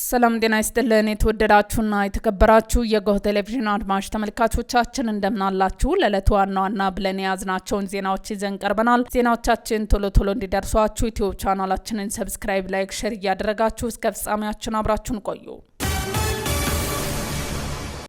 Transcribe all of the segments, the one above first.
ሰላም ጤና ይስጥልን የተወደዳችሁና የተከበራችሁ የጎህ ቴሌቪዥን አድማጭ ተመልካቾቻችን እንደምናላችሁ ለዕለቱ ዋና ብለን ያዝናቸውን ዜናዎች ይዘን ቀርበናል። ዜናዎቻችን ቶሎ እንዲደርሷችሁ ዩቲዩብ ቻናላችንን ሰብስክራይብ፣ ላይክ፣ ሼር እያደረጋችሁ እስከ ፍጻሜያችን አብራችሁን ቆዩ።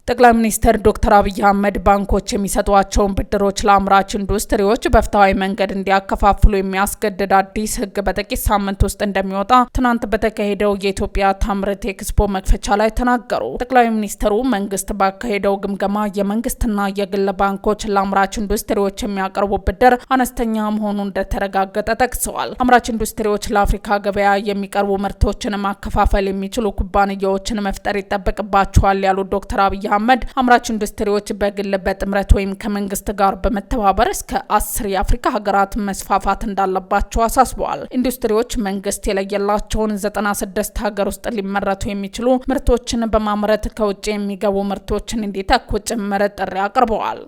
ጠቅላይ ሚኒስትር ዶክተር አብይ አህመድ ባንኮች የሚሰጧቸውን ብድሮች ለአምራች ኢንዱስትሪዎች በፍትሃዊ መንገድ እንዲያከፋፍሉ የሚያስገድድ አዲስ ሕግ በጥቂት ሳምንት ውስጥ እንደሚወጣ ትናንት በተካሄደው የኢትዮጵያ ታምርት ኤክስፖ መክፈቻ ላይ ተናገሩ። ጠቅላይ ሚኒስትሩ መንግስት ባካሄደው ግምገማ የመንግስትና የግል ባንኮች ለአምራች ኢንዱስትሪዎች የሚያቀርቡ ብድር አነስተኛ መሆኑ እንደተረጋገጠ ጠቅሰዋል። አምራች ኢንዱስትሪዎች ለአፍሪካ ገበያ የሚቀርቡ ምርቶችን ማከፋፈል የሚችሉ ኩባንያዎችን መፍጠር ይጠበቅባቸዋል ያሉት ዶክተር አብይ አህመድ አምራች ኢንዱስትሪዎች በግል በጥምረት ወይም ከመንግስት ጋር በመተባበር እስከ 10 የአፍሪካ ሀገራት መስፋፋት እንዳለባቸው አሳስበዋል። ኢንዱስትሪዎች መንግስት የለየላቸውን 96 ሀገር ውስጥ ሊመረቱ የሚችሉ ምርቶችን በማምረት ከውጭ የሚገቡ ምርቶችን እንዲተኩ ጭምር ጥሪ አቅርበዋል።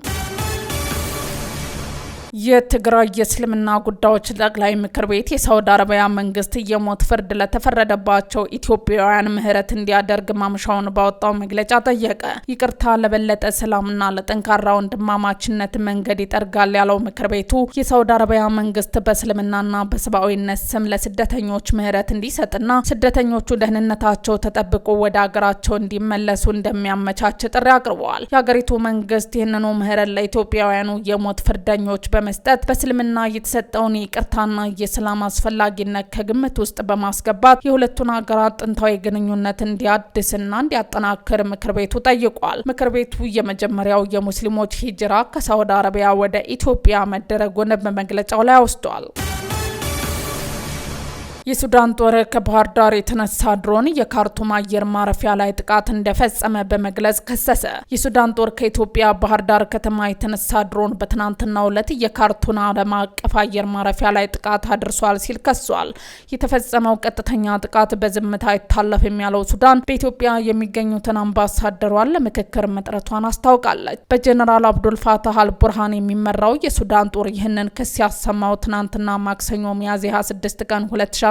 የትግራይ የእስልምና ጉዳዮች ጠቅላይ ምክር ቤት የሳውዲ አረቢያ መንግስት የሞት ፍርድ ለተፈረደባቸው ኢትዮጵያውያን ምህረት እንዲያደርግ ማምሻውን ባወጣው መግለጫ ጠየቀ። ይቅርታ ለበለጠ ሰላምና ለጠንካራ ወንድማማችነት መንገድ ይጠርጋል ያለው ምክር ቤቱ የሳውዲ አረቢያ መንግስት በእስልምናና በሰብአዊነት ስም ለስደተኞች ምህረት እንዲሰጥና ስደተኞቹ ደህንነታቸው ተጠብቆ ወደ አገራቸው እንዲመለሱ እንደሚያመቻች ጥሪ አቅርበዋል። የሀገሪቱ መንግስት ይህንኑ ምህረት ለኢትዮጵያውያኑ የሞት ፍርደኞች በመስጠት በእስልምና የተሰጠውን ይቅርታና የሰላም አስፈላጊነት ከግምት ውስጥ በማስገባት የሁለቱን ሀገራት ጥንታዊ ግንኙነት እንዲያድስና እንዲያጠናክር ምክር ቤቱ ጠይቋል። ምክር ቤቱ የመጀመሪያው የሙስሊሞች ሂጅራ ከሳውዲ አረቢያ ወደ ኢትዮጵያ መደረጉን በመግለጫው ላይ አውስቷል። የሱዳን ጦር ከባህር ዳር የተነሳ ድሮን የካርቱም አየር ማረፊያ ላይ ጥቃት እንደፈጸመ በመግለጽ ከሰሰ። የሱዳን ጦር ከኢትዮጵያ ባህር ዳር ከተማ የተነሳ ድሮን በትናንትናው ዕለት የካርቱም ዓለም አቀፍ አየር ማረፊያ ላይ ጥቃት አድርሷል ሲል ከሷል። የተፈጸመው ቀጥተኛ ጥቃት በዝምታ አይታለፍም ያለው ሱዳን በኢትዮጵያ የሚገኙትን አምባሳደሯን ለምክክር መጥረቷን አስታውቃለች። በጀነራል አብዱል ፋታህ አልቡርሃን የሚመራው የሱዳን ጦር ይህንን ክስ ያሰማው ትናንትና ማክሰኞ ሚያዝያ 26 ቀን 2018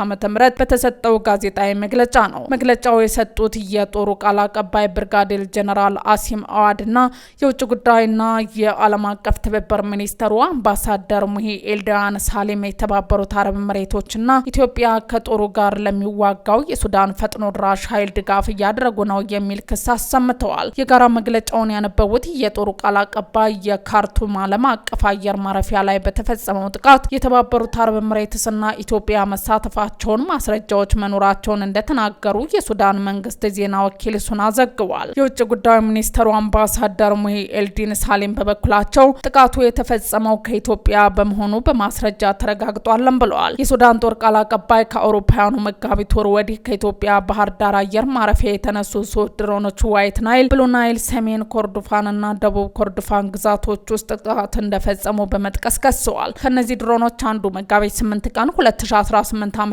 ዓ.ም በተሰጠው ጋዜጣዊ መግለጫ ነው። መግለጫው የሰጡት የጦሩ ቃል አቀባይ ብርጋዴር ጀነራል አሲም አዋድና የውጭ ጉዳይና የዓለም አቀፍ ትብብር ሚኒስተሩ አምባሳደር ሙሂ ኤልዳን ሳሌም የተባበሩት አረብ ኤሚሬቶችና ኢትዮጵያ ከጦሩ ጋር ለሚዋጋው የሱዳን ፈጥኖ ድራሽ ኃይል ድጋፍ እያደረጉ ነው የሚል ክስ አሰምተዋል። የጋራ መግለጫውን ያነበቡት የጦሩ ቃል አቀባይ የካርቱም ዓለም አቀፍ አየር ማረፊያ ላይ በተፈጸመው ጥቃት የተባበሩት አረብ ኤሚሬትስና ኢትዮጵያ መሳተፋቸውን ማስረጃዎች መኖራቸውን እንደተናገሩ የሱዳን መንግስት ዜና ወኪል ሱና ዘግቧል። የውጭ ጉዳይ ሚኒስተሩ አምባሳደር ሙሂ ኤልዲን ሳሌም በበኩላቸው ጥቃቱ የተፈጸመው ከኢትዮጵያ በመሆኑ በማስረጃ ተረጋግጧልም ብለዋል። የሱዳን ጦር ቃል አቀባይ ከአውሮፓውያኑ መጋቢት ወር ወዲህ ከኢትዮጵያ ባህር ዳር አየር ማረፊያ የተነሱ 3 ድሮኖች ዋይት ናይል፣ ብሉ ናይል፣ ሰሜን ኮርዶፋንና ደቡብ ኮርዶፋን ግዛቶች ውስጥ ጥቃት እንደፈጸሙ በመጥቀስ ከሰዋል። ከነዚህ ድሮኖች አንዱ መጋቢት 8 ቀን 2018 ዓ.ም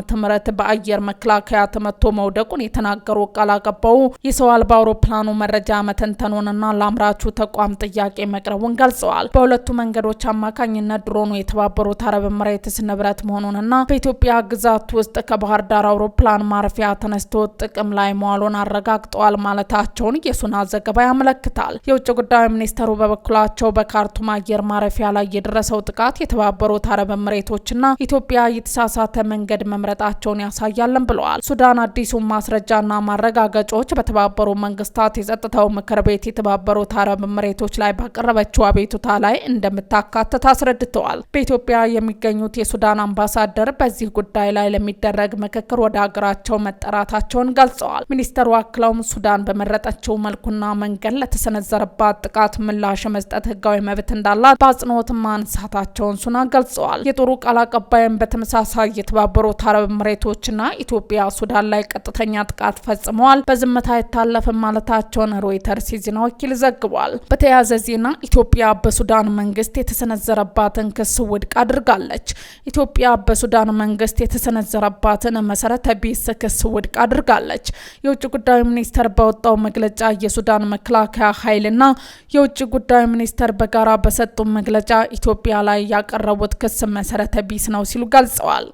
በአየር መከላከያ ተመቶ መውደቁን የተናገሩ ቃል አቀባዩ የሰው አልባ አውሮፕላኑ መረጃ መተንተኑንና ለአምራቹ ተቋም ጥያቄ መቅረቡን ገልጸዋል። በሁለቱ መንገዶች አማካኝነት ድሮኑ የተባበሩት አረብ ኤሚሬትስ ንብረት መሆኑንና በኢትዮጵያ ግዛት ውስጥ ከባህር ዳር አውሮፕላን ማረፊያ ተነስቶ ጥቅም ላይ መዋሉን አረጋግጠዋል ማለታቸውን የሱና ዘገባ ያመለክታል። የውጭ ጉዳይ ሚኒስተሩ በበኩላቸው በካርቱም አየር ማረፊያ ላይ የደረሰው ጥቃት የተባበሩት አረብ ኤሚሬቶችና ኢትዮጵያ የተሳሳተ መንገድ መምረጣቸውን ያሳያልን ብለዋል። ሱዳን አዲሱ ማስረጃና ማረጋገጫዎች በተባበሩ መንግስታት የጸጥታው ምክር ቤት የተባበሩት አረብ ኤሚሬቶች ላይ ባቀረበችው አቤቱታ ላይ እንደምታካትት አስረድተዋል። በኢትዮጵያ የሚገኙት የሱዳን አምባሳደር በዚህ ጉዳይ ላይ ለሚደረግ ምክክር ወደ ሀገራቸው መጠራታቸውን ገልጸዋል። ሚኒስተሩ አክለውም ሱዳን በመረጠችው መልኩና መንገድ ለተሰነዘረባት ጥቃት ምላሽ መስጠት ህጋዊ መብት እንዳላት በአጽንኦት ማንሳታቸውን ሱና ገልጸዋል። የጦሩ ቃል አቀባይም በተመሳሳይ የተባበሩት አረብ ኤሚሬቶችና ኢትዮጵያ ሱዳን ላይ ቀጥተኛ ጥቃት ፈጽመዋል፣ በዝምታ አይታለፍም ማለታቸውን ሮይተርስ የዜና ወኪል ዘግቧል። በተያያዘ ዜና ኢትዮጵያ በሱዳን መንግስት የተሰነዘረባትን ክስ ውድቅ አድርጋለች። ኢትዮጵያ በሱዳን መንግስት የተሰነዘረባትን መሰረተ ቢስ ክስ ውድቅ አድርጋለች። የውጭ ጉዳይ ሚኒስቴር በወጣው መግለጫ የሱዳን መከላከያ ኃይልና የውጭ ጉዳይ ሚኒስቴር በጋራ በሰጡ መግለጫ ኢትዮጵያ ላይ ያቀረቡት ክስ መሰረተ ቢስ ነው ሲሉ ገልጸዋል።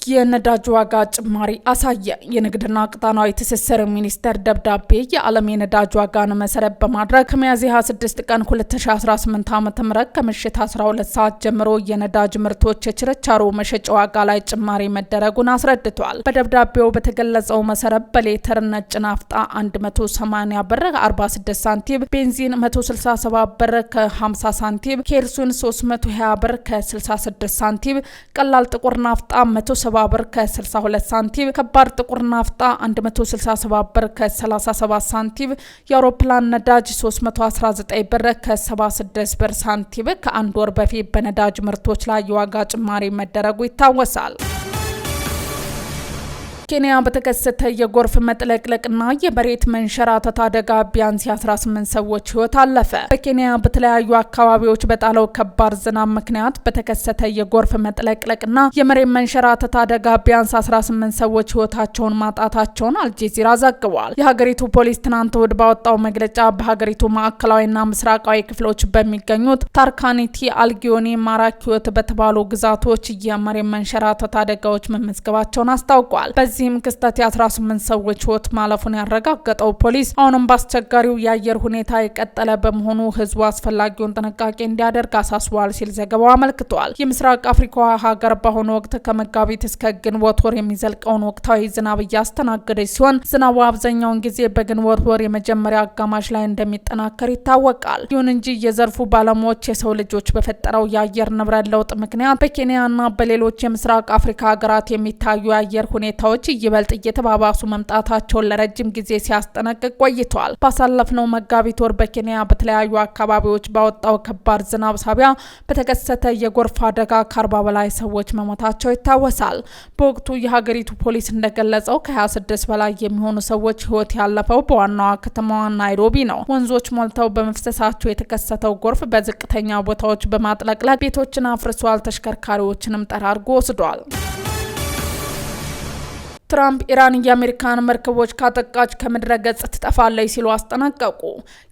የነዳጅ ዋጋ ጭማሪ አሳየ። የንግድና ቀጣናዊ ትስስር ሚኒስቴር ደብዳቤ የዓለም የነዳጅ ዋጋን መሰረት በማድረግ ከሚያዝያ 26 ቀን 2018 ዓ.ም ከምሽት 12 ሰዓት ጀምሮ የነዳጅ ምርቶች የችርቻሮ መሸጫ ዋጋ ላይ ጭማሪ መደረጉን አስረድቷል። በደብዳቤው በተገለጸው መሰረት በሌተር ነጭ ናፍጣ 180 ብር 46 ሳንቲም፣ ቤንዚን 167 ብር ከ50 ሳንቲም፣ ኬርሱን 320 ብር ከ66 ሳንቲም፣ ቀላል ጥቁር ናፍጣ 170 ብር ከ62 ሳንቲም፣ ከባድ ጥቁር ናፍጣ 167 ብር ከ37 ሳንቲም፣ የአውሮፕላን ነዳጅ 319 ብር ከ76 ብር ሳንቲም ከአንድ ወር በፊት በነዳጅ ምርቶች ላይ የዋጋ ጭማሪ መደረጉ ይታወሳል። ኬንያ በተከሰተ የጎርፍ መጥለቅለቅና የመሬት መንሸራተት አደጋ ቢያንስ 18 ሰዎች ሕይወት አለፈ። በኬንያ በተለያዩ አካባቢዎች በጣለው ከባድ ዝናብ ምክንያት በተከሰተ የጎርፍ መጥለቅለቅና የመሬት መንሸራተት አደጋ ቢያንስ 18 ሰዎች ሕይወታቸውን ማጣታቸውን አልጀዚራ ዘግቧል። የሀገሪቱ ፖሊስ ትናንት እሁድ ባወጣው መግለጫ በሀገሪቱ ማዕከላዊና ምስራቃዊ ክፍሎች በሚገኙት ታርካኒቲ፣ አልጊዮኒ፣ ማራኪዮት በተባሉ ግዛቶች የመሬት መንሸራተት አደጋዎች መመዝገባቸውን አስታውቋል። በዚህም ክስተት የ18 ሰዎች ሕይወት ማለፉን ያረጋገጠው ፖሊስ አሁንም በአስቸጋሪው የአየር ሁኔታ የቀጠለ በመሆኑ ህዝቡ አስፈላጊውን ጥንቃቄ እንዲያደርግ አሳስቧል ሲል ዘገባው አመልክቷል። የምስራቅ አፍሪካዋ ሀገር በአሁኑ ወቅት ከመጋቢት እስከ ግንቦት ወር የሚዘልቀውን ወቅታዊ ዝናብ እያስተናገደች ሲሆን ዝናቡ አብዛኛውን ጊዜ በግንቦት ወር የመጀመሪያ አጋማሽ ላይ እንደሚጠናከር ይታወቃል። ይሁን እንጂ የዘርፉ ባለሙያዎች የሰው ልጆች በፈጠረው የአየር ንብረት ለውጥ ምክንያት በኬንያና በሌሎች የምስራቅ አፍሪካ ሀገራት የሚታዩ የአየር ሁኔታዎች ይበልጥ እየተባባሱ መምጣታቸውን ለረጅም ጊዜ ሲያስጠነቅቅ ቆይቷል። ባሳለፍነው መጋቢት ወር በኬንያ በተለያዩ አካባቢዎች ባወጣው ከባድ ዝናብ ሳቢያ በተከሰተ የጎርፍ አደጋ ከ40 በላይ ሰዎች መሞታቸው ይታወሳል። በወቅቱ የሀገሪቱ ፖሊስ እንደገለጸው ከ26 በላይ የሚሆኑ ሰዎች ሕይወት ያለፈው በዋናዋ ከተማዋ ናይሮቢ ነው። ወንዞች ሞልተው በመፍሰሳቸው የተከሰተው ጎርፍ በዝቅተኛ ቦታዎች በማጥለቅለቅ ቤቶችን አፍርሷል፣ ተሽከርካሪዎችንም ጠራርጎ ወስዷል። ትራምፕ ኢራን የአሜሪካን መርከቦች ካጠቃች ከምድረ ገጽ ትጠፋለች ሲሉ አስጠነቀቁ።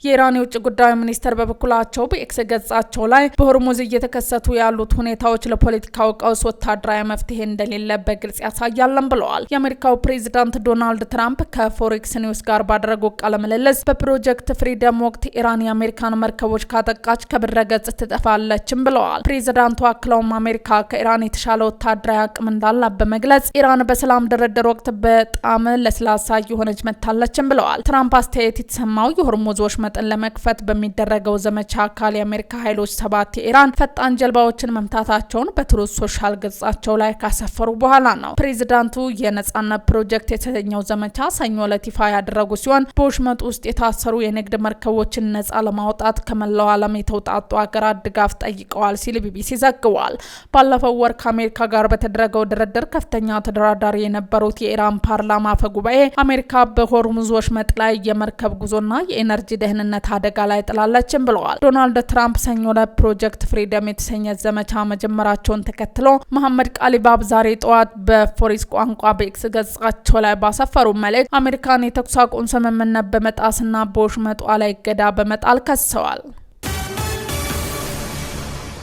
የኢራን የውጭ ጉዳይ ሚኒስትር በበኩላቸው በኤክስ ገጻቸው ላይ በሆርሙዝ እየተከሰቱ ያሉት ሁኔታዎች ለፖለቲካው ቀውስ ወታደራዊ መፍትሄ እንደሌለ በግልጽ ያሳያለን ብለዋል። የአሜሪካው ፕሬዚዳንት ዶናልድ ትራምፕ ከፎሬክስ ኒውስ ጋር ባደረጉት ቃለ ምልልስ በፕሮጀክት ፍሪደም ወቅት ኢራን የአሜሪካን መርከቦች ካጠቃች ከምድረ ገጽ ትጠፋለችም ብለዋል። ፕሬዚዳንቱ አክለውም አሜሪካ ከኢራን የተሻለ ወታደራዊ አቅም እንዳላት በመግለጽ ኢራን በሰላም ድርድር ወቅት በጣም ለስላሳ የሆነች መታለችም ብለዋል። ትራምፕ አስተያየት የተሰማው የሆርሙዝ ወሽመጥን ለመክፈት በሚደረገው ዘመቻ አካል የአሜሪካ ኃይሎች 7 የኢራን ፈጣን ጀልባዎችን መምታታቸውን በትሩዝ ሶሻል ገጻቸው ላይ ካሰፈሩ በኋላ ነው። ፕሬዚዳንቱ የነጻነት ፕሮጀክት የተሰኘው ዘመቻ ሰኞ ዕለት ይፋ ያደረጉ ሲሆን በወሽመጡ ውስጥ የታሰሩ የንግድ መርከቦችን ነጻ ለማውጣት ከመላው ዓለም የተውጣጡ ሀገራት ድጋፍ ጠይቀዋል ሲል ቢቢሲ ዘግቧል። ባለፈው ወር ከአሜሪካ ጋር በተደረገው ድርድር ከፍተኛ ተደራዳሪ የነበሩት የኢራን ፓርላማ አፈ ጉባኤ አሜሪካ በሆርሙዝ ወሽመጥ ላይ የመርከብ ጉዞና የኤነርጂ ደህንነት አደጋ ላይ ጥላለችም ብለዋል። ዶናልድ ትራምፕ ሰኞ ዕለት ፕሮጀክት ፍሪደም የተሰኘ ዘመቻ መጀመራቸውን ተከትሎ መሐመድ ቃሊባብ ዛሬ ጠዋት በፎሬክስ ቋንቋ በኤክስ ገጻቸው ላይ ባሰፈሩ መልእክት አሜሪካን የተኩስ አቁም ስምምነት በመጣስና በወሽመጧ ላይ እገዳ በመጣል ከሰዋል።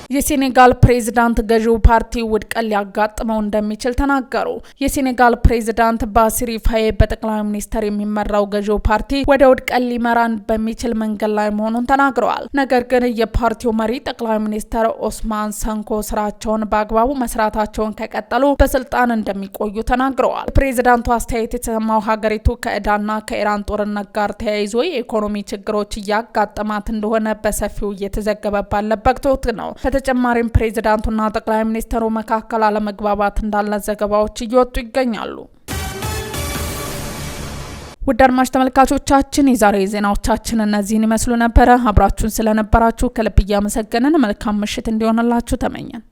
የሴኔጋል ፕሬዝዳንት ገዢው ፓርቲ ውድቀት ሊያጋጥመው እንደሚችል ተናገሩ። የሴኔጋል ፕሬዝዳንት ባሲሪ ፋዬ በጠቅላይ ሚኒስተር የሚመራው ገዢው ፓርቲ ወደ ውድቀት ሊመራን በሚችል መንገድ ላይ መሆኑን ተናግረዋል። ነገር ግን የፓርቲው መሪ ጠቅላይ ሚኒስተር ኦስማን ሰንኮ ስራቸውን በአግባቡ መስራታቸውን ከቀጠሉ በስልጣን እንደሚቆዩ ተናግረዋል። የፕሬዝዳንቱ አስተያየት የተሰማው ሀገሪቱ ከዕዳና ከኢራን ጦርነት ጋር ተያይዞ የኢኮኖሚ ችግሮች እያጋጠማት እንደሆነ በሰፊው እየተዘገበ ባለበት ወቅት ነው። በተጨማሪም ፕሬዚዳንቱና ጠቅላይ ሚኒስትሩ መካከል አለመግባባት እንዳለ ዘገባዎች እየወጡ ይገኛሉ። ውድ አድማጭ ተመልካቾቻችን የዛሬ ዜናዎቻችን እነዚህን ይመስሉ ነበረ። አብራችሁን ስለነበራችሁ ከልብ እያመሰገንን መልካም ምሽት እንዲሆንላችሁ ተመኘን።